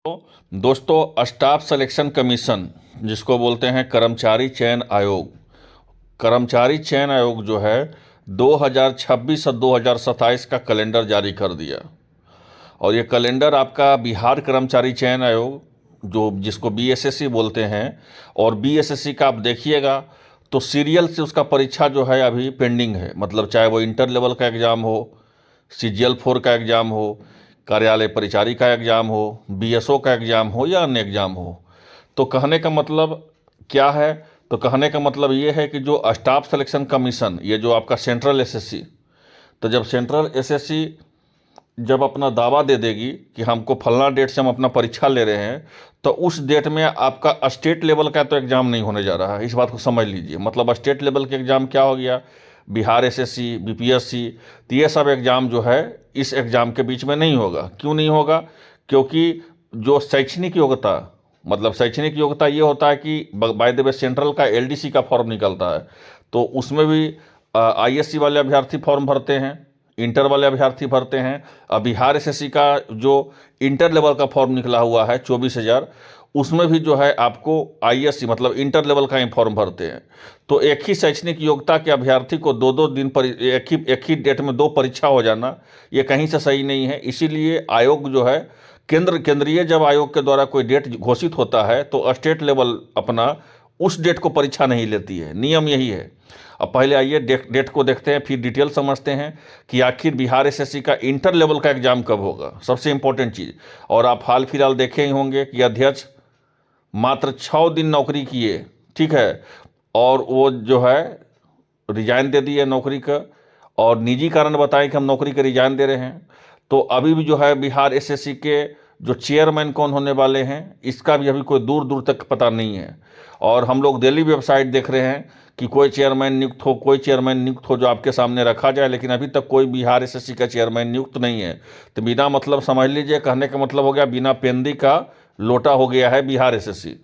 तो दोस्तों, staff selection commission जिसको बोलते हैं कर्मचारी चयन आयोग, कर्मचारी चयन आयोग जो है 2026 और 2027 का कैलेंडर जारी कर दिया। और ये कैलेंडर आपका बिहार कर्मचारी चयन आयोग जो जिसको बीएसएससी बोलते हैं, और बीएसएससी का आप देखिएगा तो सीरियल से उसका परीक्षा जो है अभी पेंडिंग है। मतलब चाहे वो इंटर लेवल का एग्ज़ाम हो, CGL-4 का एग्ज़ाम हो, कार्यालय परिचारी का एग्ज़ाम हो, बीएसओ का एग्ज़ाम हो या अन्य एग्ज़ाम हो। तो कहने का मतलब क्या है? तो कहने का मतलब ये है कि जो स्टाफ सिलेक्शन कमीशन, ये जो आपका सेंट्रल एसएससी, तो जब सेंट्रल एसएससी जब अपना दावा दे देगी कि हमको फलना डेट से हम अपना परीक्षा ले रहे हैं, तो उस डेट में आपका स्टेट लेवल का तो एग्ज़ाम नहीं होने जा रहा है। इस बात को समझ लीजिए। मतलब स्टेट लेवल के एग्ज़ाम क्या हो गया, बिहार एसएससी, बीपीएससी, तो ये सब एग्ज़ाम जो है इस एग्ज़ाम के बीच में नहीं होगा। क्यों नहीं होगा? क्योंकि जो शैक्षणिक योग्यता, मतलब शैक्षणिक योग्यता ये होता है कि बाय द वे सेंट्रल का एलडीसी का फॉर्म निकलता है, तो उसमें भी आईएससी वाले अभ्यर्थी फॉर्म भरते हैं, इंटर वाले अभ्यर्थी भरते हैं। अब बिहार एसएससी का जो इंटर लेवल का फॉर्म निकला हुआ है 24,000, उसमें भी जो है आपको आईएससी मतलब इंटर लेवल का ही फॉर्म भरते हैं। तो एक ही शैक्षणिक योग्यता के अभ्यर्थी को दो दो दिन पर एक ही डेट में दो परीक्षा हो जाना, ये कहीं से सही नहीं है। इसीलिए आयोग जो है केंद्रीय जब आयोग के द्वारा कोई डेट घोषित होता है तो स्टेट लेवल अपना उस डेट को परीक्षा नहीं लेती है। नियम यही है। अब पहले आइए डेट को देखते हैं, फिर डिटेल समझते हैं कि आखिर बिहार एसएससी का इंटर लेवल का एग्ज़ाम कब होगा, सबसे इम्पोर्टेंट चीज़। और आप हाल फिलहाल देखे ही होंगे कि अध्यक्ष मात्र 6 दिन नौकरी किए, ठीक है, और वो जो है रिजाइन दे दिए नौकरी का, और निजी कारण बताएं कि हम नौकरी का रिजाइन दे रहे हैं। तो अभी भी जो है बिहार एसएससी के जो चेयरमैन कौन होने वाले हैं, इसका भी अभी कोई दूर दूर तक पता नहीं है। और हम लोग डेली वेबसाइट देख रहे हैं कि कोई चेयरमैन नियुक्त हो, कोई चेयरमैन नियुक्त हो जो आपके सामने रखा जाए, लेकिन अभी तक कोई बिहार एसएससी का चेयरमैन नियुक्त नहीं है। तो बिना मतलब समझ लीजिए, कहने का मतलब हो गया बिना पेंदी का लोटा हो गया है बिहार एसएससी।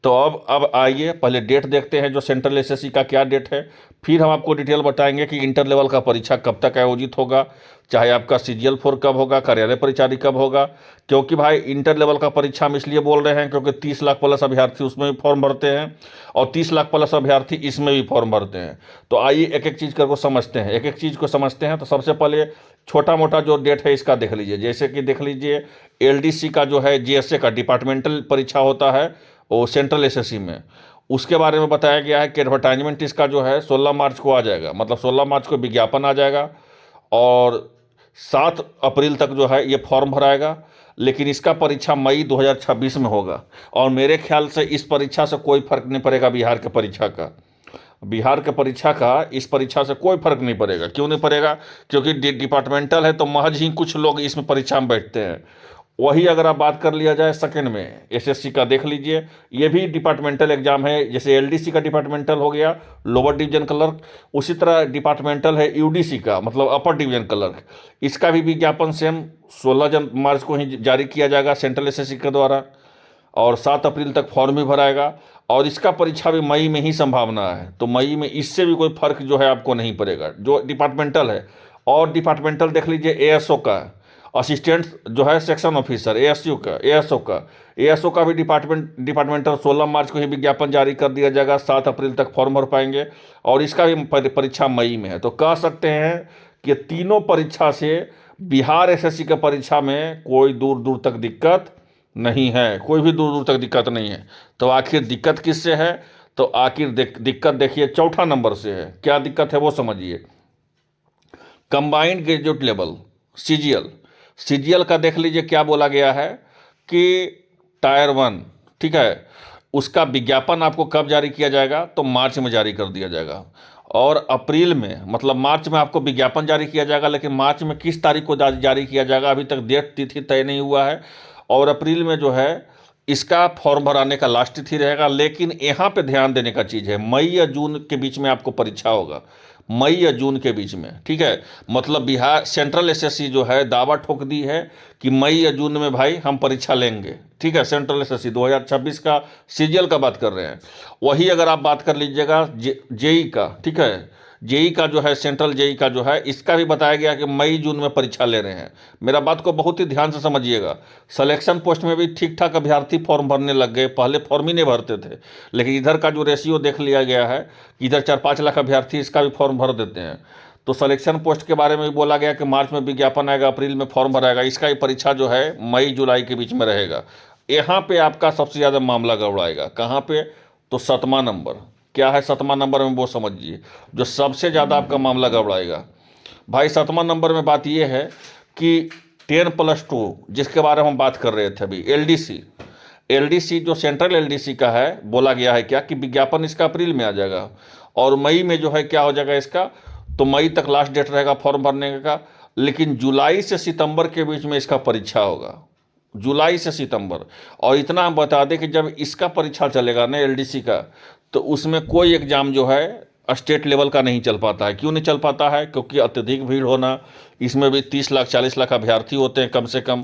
तो अब आइए पहले डेट देखते हैं जो सेंट्रल एसएससी का क्या डेट है, फिर हम आपको डिटेल बताएंगे कि इंटर लेवल का परीक्षा कब तक आयोजित होगा, चाहे आपका CGL-4 कब होगा, कार्यालय परिचारी कब होगा। क्योंकि भाई इंटर लेवल का परीक्षा हम इसलिए बोल रहे हैं क्योंकि 30 लाख प्लस अभ्यर्थी उसमें भी फॉर्म भरते हैं और 30 लाख प्लस अभ्यर्थी इसमें भी फॉर्म भरते हैं। तो आइए एक एक चीज़ को समझते हैं, एक एक चीज़ को समझते हैं। तो सबसे पहले छोटा मोटा जो डेट है इसका देख लीजिए। जैसे कि देख लीजिए एलडीसी का जो है जीएसए का डिपार्टमेंटल परीक्षा होता है वो सेंट्रल एसएससी में, उसके बारे में बताया गया है कि एडवर्टाइजमेंट इसका जो है 16 मार्च को आ जाएगा। मतलब 16 मार्च को विज्ञापन आ जाएगा और 7 अप्रैल तक जो है ये फॉर्म भराएगा। लेकिन इसका परीक्षा मई 2026 में होगा। और मेरे ख्याल से इस परीक्षा से कोई फर्क नहीं पड़ेगा बिहार के परीक्षा का। बिहार के परीक्षा का इस परीक्षा से कोई फर्क नहीं पड़ेगा। क्यों नहीं पड़ेगा? क्योंकि डिपार्टमेंटल है तो महज ही कुछ लोग इसमें परीक्षा में बैठते हैं। वही अगर आप बात कर लिया जाए सेकंड में एसएससी का, देख लीजिए ये भी डिपार्टमेंटल एग्जाम है। जैसे एलडीसी का डिपार्टमेंटल हो गया लोअर डिवीजन क्लर्क, उसी तरह डिपार्टमेंटल है यूडीसी का मतलब अपर डिवीजन क्लर्क। इसका भी विज्ञापन सेम 16 मार्च को ही जारी किया जाएगा सेंट्रल एसएससी के द्वारा, और 7 अप्रैल तक फॉर्म भी भराएगा। और इसका परीक्षा भी मई में ही संभावना है। तो मई में इससे भी कोई फर्क जो है आपको नहीं पड़ेगा जो डिपार्टमेंटल है। और डिपार्टमेंटल देख लीजिए एएसओ का, असिस्टेंट जो है सेक्शन ऑफिसर, एएसओ का भी डिपार्टमेंटल 16 मार्च को ही विज्ञापन जारी कर दिया जाएगा, 7 अप्रैल तक फॉर्म भर पाएंगे। और इसका भी परीक्षा मई में है। तो कह सकते हैं कि तीनों परीक्षा से बिहार एसएससी के परीक्षा में कोई दूर दूर तक दिक्कत नहीं है, कोई भी दूर दूर तक दिक्कत नहीं है। तो आखिर दिक्कत किससे है? तो आखिर दिक्कत देखिए चौथा नंबर से है। क्या दिक्कत है वो समझिए। कंबाइंड ग्रेजुएट लेवल सीजीएल का देख लीजिए क्या बोला गया है कि टायर 1, ठीक है, उसका विज्ञापन आपको कब जारी किया जाएगा? तो मार्च में जारी कर दिया जाएगा। और अप्रैल में मतलब मार्च में आपको विज्ञापन जारी किया जाएगा, लेकिन मार्च में किस तारीख को जारी किया जाएगा अभी तक डेट तिथि तय नहीं हुआ है। और अप्रैल में जो है इसका फॉर्म भराने का लास्ट तिथि रहेगा। लेकिन यहाँ पे ध्यान देने का चीज़ है, मई या जून के बीच में आपको परीक्षा होगा, मई या जून के बीच में, ठीक है। मतलब बिहार सेंट्रल एसएससी जो है दावा ठोक दी है कि मई या जून में भाई हम परीक्षा लेंगे, ठीक है। सेंट्रल एसएससी 2026 का सीजीएल का बात कर रहे हैं। वही अगर आप बात कर लीजिएगा जेई का, ठीक है, जेई का जो है, सेंट्रल जेई का जो है, इसका भी बताया गया कि मई जून में परीक्षा ले रहे हैं। मेरा बात को बहुत ही ध्यान से समझिएगा। सिलेक्शन पोस्ट में भी ठीक ठाक अभ्यर्थी फॉर्म भरने लग गए, पहले फॉर्म ही नहीं भरते थे। लेकिन इधर का जो रेशियो देख लिया गया है कि इधर 4-5 लाख अभ्यर्थी इसका भी फॉर्म भर देते हैं। तो सिलेक्शन पोस्ट के बारे में भी बोला गया कि मार्च में विज्ञापन आएगा, अप्रैल में फॉर्म भराएगा। इसका ही परीक्षा जो है मई जुलाई के बीच में रहेगा। यहाँ पे आपका सबसे ज़्यादा मामला गड़बड़ाएगा। कहाँ पे? तो 7वां नंबर। क्या है 7वां नंबर में, वो समझिए जो सबसे ज़्यादा आपका मामला गड़बड़ाएगा। भाई 7वां नंबर में बात यह है कि 10+2 जिसके बारे में हम बात कर रहे थे अभी, एलडीसी जो सेंट्रल एलडीसी का है, बोला गया है क्या कि विज्ञापन इसका अप्रैल में आ जाएगा और मई में जो है क्या हो जाएगा इसका, तो मई तक लास्ट डेट रहेगा फॉर्म भरने का। लेकिन जुलाई से सितंबर के बीच में इसका परीक्षा होगा, जुलाई से सितंबर। और इतना हम बता दें कि जब इसका परीक्षा चलेगा ना एलडीसी का, तो उसमें कोई एग्ज़ाम जो है स्टेट लेवल का नहीं चल पाता है। क्यों नहीं चल पाता है? क्योंकि अत्यधिक भीड़ होना, इसमें भी 30 लाख 40 लाख अभ्यर्थी होते हैं कम से कम,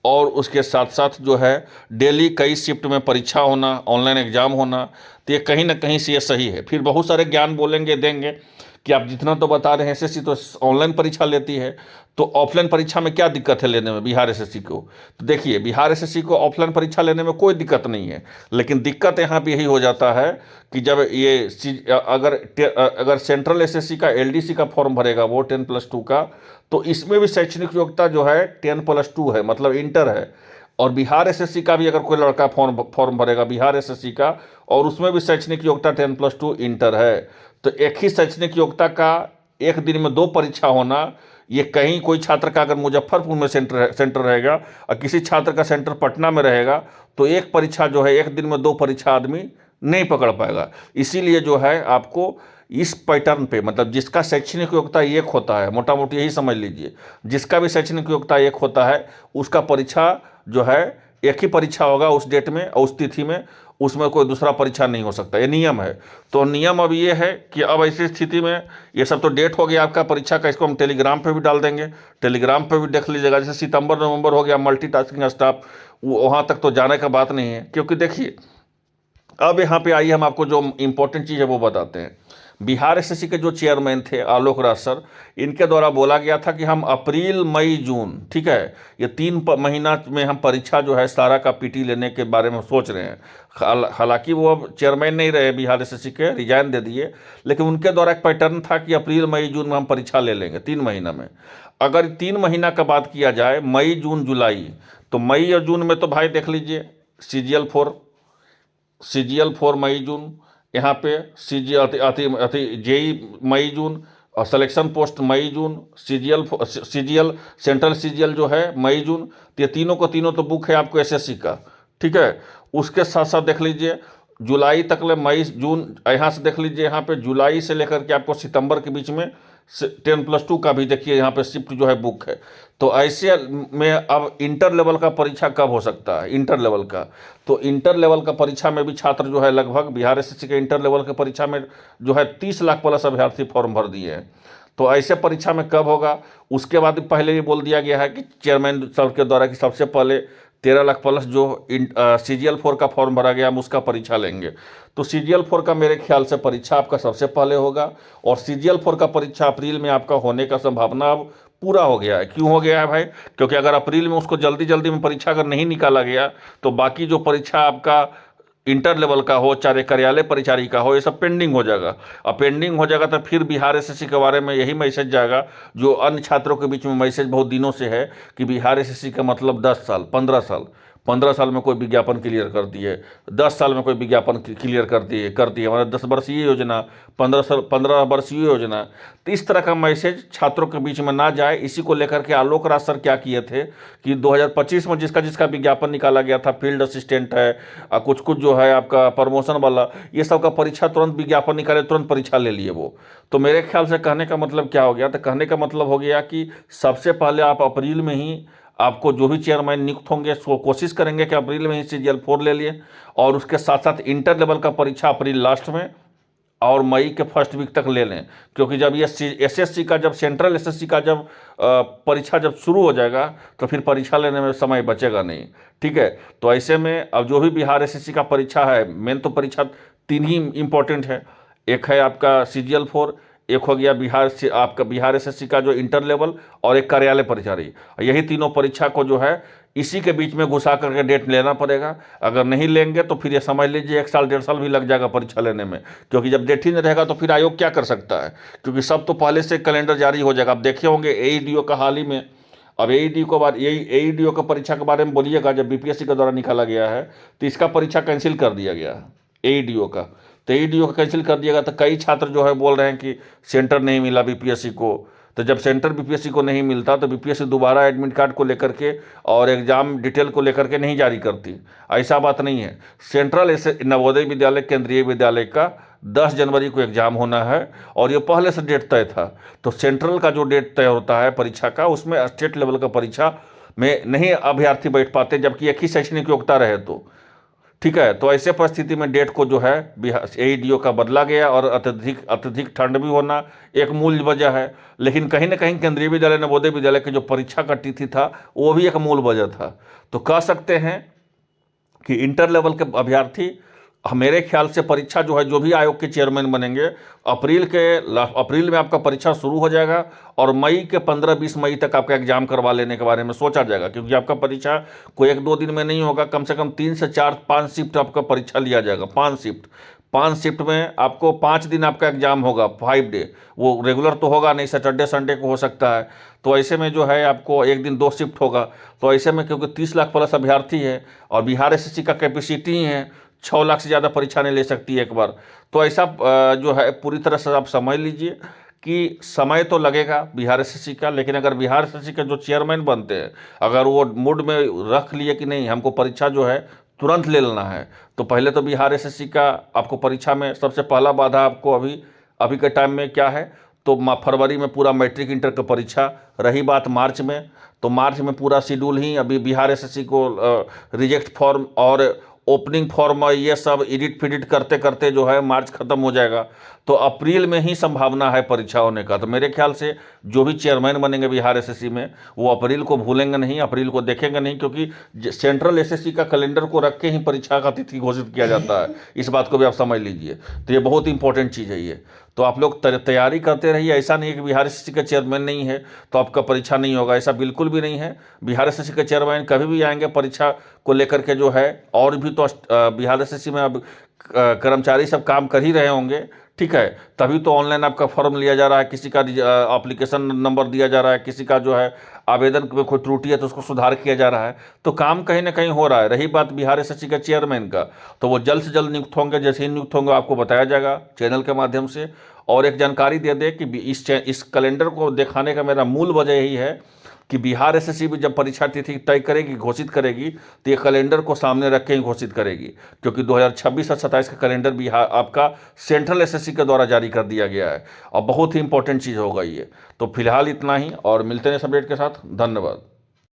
और उसके साथ साथ जो है डेली कई शिफ्ट में परीक्षा होना, ऑनलाइन एग्ज़ाम होना। तो ये कहीं ना कहीं से ये सही है। फिर बहुत सारे ज्ञान बोलेंगे देंगे कि आप जितना तो बता रहे हैं एसएससी तो ऑनलाइन परीक्षा लेती है, तो ऑफलाइन परीक्षा में क्या दिक्कत है लेने में बिहार एसएससी को? तो देखिए, बिहार एसएससी को ऑफलाइन परीक्षा लेने में कोई दिक्कत नहीं है। लेकिन दिक्कत यहाँ पे यही हो जाता है कि जब ये अगर सेंट्रल एसएससी का एलडीसी का फॉर्म भरेगा वो 10+2 का, तो इसमें भी शैक्षणिक योग्यता जो है 10+2 है, मतलब इंटर है। और बिहार एसएससी का भी अगर कोई लड़का फॉर्म भरेगा बिहार एसएससी का, और उसमें भी शैक्षणिक योग्यता 10+2 इंटर है। तो एक ही शैक्षणिक योग्यता का एक दिन में 2 परीक्षा होना, ये कहीं कोई छात्र का अगर मुजफ्फरपुर में सेंटर रहेगा और किसी छात्र का सेंटर पटना में रहेगा, तो एक परीक्षा जो है एक दिन में 2 परीक्षा आदमी नहीं पकड़ पाएगा। इसीलिए जो है आपको इस पैटर्न पे, मतलब जिसका शैक्षणिक योग्यता एक होता है, मोटा मोटी यही समझ लीजिए, जिसका भी शैक्षणिक योग्यता एक होता है उसका परीक्षा जो है एक ही परीक्षा होगा उस डेट में और उस तिथि में, उसमें कोई दूसरा परीक्षा नहीं हो सकता। ये नियम है। तो नियम अब ये है कि अब ऐसी स्थिति में ये सब तो डेट हो गया आपका परीक्षा का, इसको हम टेलीग्राम पे भी डाल देंगे, टेलीग्राम पे भी देख लीजिएगा। जैसे सितंबर नवंबर हो गया, मल्टीटास्किंग स्टाफ, वहाँ तक तो जाने का बात नहीं है। क्योंकि देखिए, अब यहाँ पे आइए हम आपको जो इम्पोर्टेंट चीज़ है वो बताते हैं। बिहार एसएससी के जो चेयरमैन थे आलोक राज सर, इनके द्वारा बोला गया था कि हम अप्रैल मई जून, ठीक है, ये 3 महीना में हम परीक्षा जो है सारा का पीटी लेने के बारे में सोच रहे हैं। हालांकि वो अब चेयरमैन नहीं रहे बिहार एसएससी के, रिजाइन दे दिए, लेकिन उनके द्वारा एक पैटर्न था कि अप्रैल मई जून में हम परीक्षा ले लेंगे 3 महीना में। अगर 3 महीना का बात किया जाए, मई जून जुलाई, तो मई और जून में तो भाई देख लीजिए CGL4 मई जून, यहाँ पे जेई मई जून, और सिलेक्शन पोस्ट मई जून, सीजीएल सेंट्रल सीजीएल जो है मई जून। तो ये तीनों को तीनों तो बुक है आपको एसएससी का, ठीक है। उसके साथ साथ देख लीजिए जुलाई तक ले, मई जून, यहाँ से देख लीजिए, यहाँ पे जुलाई से लेकर के आपको सितंबर के बीच में 10+2 का भी देखिए यहाँ पे शिफ्ट जो है बुक है। तो ऐसे में अब इंटर लेवल का परीक्षा कब हो सकता है? इंटर लेवल का, तो इंटर लेवल का परीक्षा में भी छात्र जो है लगभग बिहार एसएससी के इंटर लेवल के परीक्षा में जो है 30 लाख प्लस अभ्यर्थी फॉर्म भर दिए हैं। तो ऐसे परीक्षा में कब होगा? उसके बाद पहले ही बोल दिया गया है कि चेयरमैन सर के द्वारा कि सबसे पहले 13 लाख प्लस जो CGL4 का फॉर्म भरा गया हम उसका परीक्षा लेंगे। तो CGL4 का मेरे ख्याल से परीक्षा आपका सबसे पहले होगा, और CGL4 का परीक्षा अप्रैल में आपका होने का संभावना अब पूरा हो गया है। क्यों हो गया है भाई? क्योंकि अगर अप्रैल में उसको जल्दी जल्दी में परीक्षा अगर नहीं निकाला गया, तो बाकी जो परीक्षा आपका इंटर लेवल का हो, चाहे कार्यालय परिचारी का हो, ये सब पेंडिंग हो जाएगा। अब पेंडिंग हो जाएगा तो फिर बिहार एसएससी के बारे में यही मैसेज जाएगा जो अन्य छात्रों के बीच में मैसेज बहुत दिनों से है कि बिहार एसएससी का मतलब 10 साल 15 साल में कोई विज्ञापन क्लियर करती है, 10 साल में कोई विज्ञापन क्लियर करती है हमारा 10 वर्षीय योजना, 15 वर्षीय योजना। तो इस तरह का मैसेज छात्रों के बीच में ना जाए, इसी को लेकर के आलोक राज सर क्या किए थे कि 2025 में जिसका विज्ञापन निकाला गया था, फील्ड असिस्टेंट है, कुछ कुछ जो है आपका प्रमोशन वाला, ये सब का परीक्षा तुरंत विज्ञापन निकाले, तुरंत परीक्षा ले लिए वो। तो मेरे ख्याल से कहने का मतलब क्या हो गया? तो कहने का मतलब हो गया कि सबसे पहले आप अप्रैल में ही, आपको जो भी चेयरमैन नियुक्त होंगे सो कोशिश करेंगे कि अप्रैल में ही CGL4 ले लिए, और उसके साथ साथ इंटर लेवल का परीक्षा अप्रैल लास्ट में और मई के फर्स्ट वीक तक ले लें। क्योंकि जब ये एसएससी का, जब सेंट्रल एसएससी का जब परीक्षा जब शुरू हो जाएगा तो फिर परीक्षा लेने में समय बचेगा नहीं, ठीक है। तो ऐसे में अब जो भी बिहार एसएससी का परीक्षा है, मेन तो परीक्षा 3 ही इम्पोर्टेंट है। एक है आपका CGL4, एक हो गया बिहार से आपका बिहार एसएससी का जो इंटर लेवल, और एक कार्यालय परीक्षा रही। यही तीनों परीक्षा को जो है इसी के बीच में घुसा करके डेट लेना पड़ेगा। अगर नहीं लेंगे तो फिर ये समझ लीजिए 1 साल 1.5 साल भी लग जाएगा परीक्षा लेने में, क्योंकि जब डेट ही नहीं रहेगा तो फिर आयोग क्या कर सकता है, क्योंकि सब तो पहले से कैलेंडर जारी हो जाएगा। आप देखे होंगे एईडीओ का हाल ही में, अब एईडी को बाद यही एईडीओ का परीक्षा के बारे में बोलिएगा, जब बीपीएससी के द्वारा निकाला गया है तो इसका परीक्षा कैंसिल कर दिया गया है एईडीओ का। तो एईडीओ का कैंसिल कर दिया गया तो कई छात्र जो है बोल रहे हैं कि सेंटर नहीं मिला बीपीएससी को। तो जब सेंटर बीपीएससी को नहीं मिलता तो बीपीएससी दोबारा एडमिट कार्ड को लेकर के और एग्जाम डिटेल को लेकर के नहीं जारी करती। ऐसा बात नहीं है। सेंट्रल ऐसे नवोदय विद्यालय केंद्रीय विद्यालय का 10 जनवरी को एग्जाम होना है और ये पहले से डेट तय था। तो सेंट्रल का जो डेट तय होता है परीक्षा का, उसमें स्टेट लेवल का परीक्षा में नहीं अभ्यर्थी बैठ पाते, जबकि एक ही शैक्षणिक योग्यता रहे तो ठीक है। तो ऐसे परिस्थिति में डेट को जो है एईडीओ का बदला गया और अत्यधिक ठंड भी होना एक मूल वजह है। लेकिन कहीं ना कहीं केंद्रीय विद्यालय नवोदय विद्यालय की जो परीक्षा का तिथि था वो भी एक मूल वजह था। तो कह सकते हैं कि इंटर लेवल के अभ्यर्थी मेरे ख्याल से परीक्षा जो है, जो भी आयोग के चेयरमैन बनेंगे, अप्रैल में आपका परीक्षा शुरू हो जाएगा और मई के 15-20 मई तक आपका एग्जाम करवा लेने के बारे में सोचा जाएगा, क्योंकि आपका परीक्षा कोई 1-2 दिन में नहीं होगा। कम से कम 3 से 4-5 शिफ्ट आपका परीक्षा लिया जाएगा। 5 शिफ्ट में आपको 5 दिन आपका एग्जाम होगा, 5 डे। वो रेगुलर तो होगा नहीं, सैटरडे संडे को हो सकता है। तो ऐसे में जो है आपको एक दिन 2 शिफ्ट होगा। तो ऐसे में क्योंकि 30 लाख प्लस अभ्यर्थी है और बिहार एसएससी का कैपेसिटी ही है 6 लाख से ज़्यादा परीक्षा नहीं ले सकती एक बार। तो ऐसा जो है पूरी तरह से आप समझ लीजिए कि समय तो लगेगा बिहार एसएससी का, लेकिन अगर बिहार एसएससी के जो चेयरमैन बनते हैं अगर वो मूड में रख लिए कि नहीं हमको परीक्षा जो है तुरंत ले लेना है, तो पहले तो बिहार एसएससी का आपको परीक्षा में सबसे पहला बाधा आपको अभी के टाइम में क्या है, तो फरवरी में पूरा मैट्रिक इंटर का परीक्षा। रही बात मार्च में, तो मार्च में पूरा शेड्यूल ही अभी बिहार एसएससी को रिजेक्ट फॉर्म और ओपनिंग फॉर्म ये सब एडिट फिडिट करते करते जो है मार्च ख़त्म हो जाएगा। तो अप्रैल में ही संभावना है परीक्षा होने का। तो मेरे ख्याल से जो भी चेयरमैन बनेंगे बिहार एसएससी में वो अप्रैल को भूलेंगे नहीं, अप्रैल को देखेंगे नहीं, क्योंकि सेंट्रल एसएससी का कैलेंडर को रख के ही परीक्षा का तिथि घोषित किया जाता है। इस बात को भी आप समझ लीजिए। तो ये बहुत इंपॉर्टेंट चीज़ है ये। तो आप लोग तैयारी करते रहिए। ऐसा नहीं है कि बिहार एसएससी का चेयरमैन नहीं है तो आपका परीक्षा नहीं होगा, ऐसा बिल्कुल भी नहीं है। बिहार एसएससी के चेयरमैन कभी भी आएंगे परीक्षा को लेकर के जो है। और भी तो बिहार एसएससी में अब कर्मचारी सब काम कर ही रहे होंगे, ठीक है। तभी तो ऑनलाइन आपका फॉर्म लिया जा रहा है, किसी का एप्लीकेशन नंबर दिया जा रहा है, किसी का जो है आवेदन में कोई त्रुटि है तो उसको सुधार किया जा रहा है। तो काम कहीं ना कहीं हो रहा है। रही बात बिहार एसएससी का चेयरमैन का, तो वो जल्द से जल्द नियुक्त होंगे। जैसे ही नियुक्त होंगे आपको बताया जाएगा चैनल के माध्यम से। और एक जानकारी दे दे कि इस कैलेंडर को दिखाने का मेरा मूल वजह यही है कि बिहार एसएससी भी जब परीक्षा तिथि तय करेगी, घोषित करेगी, तो ये कैलेंडर को सामने रख के ही घोषित करेगी, क्योंकि 2026 और 27 का कैलेंडर बिहार आपका सेंट्रल एसएससी के द्वारा जारी कर दिया गया है और बहुत ही इंपॉर्टेंट चीज़ होगा ये। तो फिलहाल इतना ही और मिलते हैं इस अपडेट के साथ। धन्यवाद।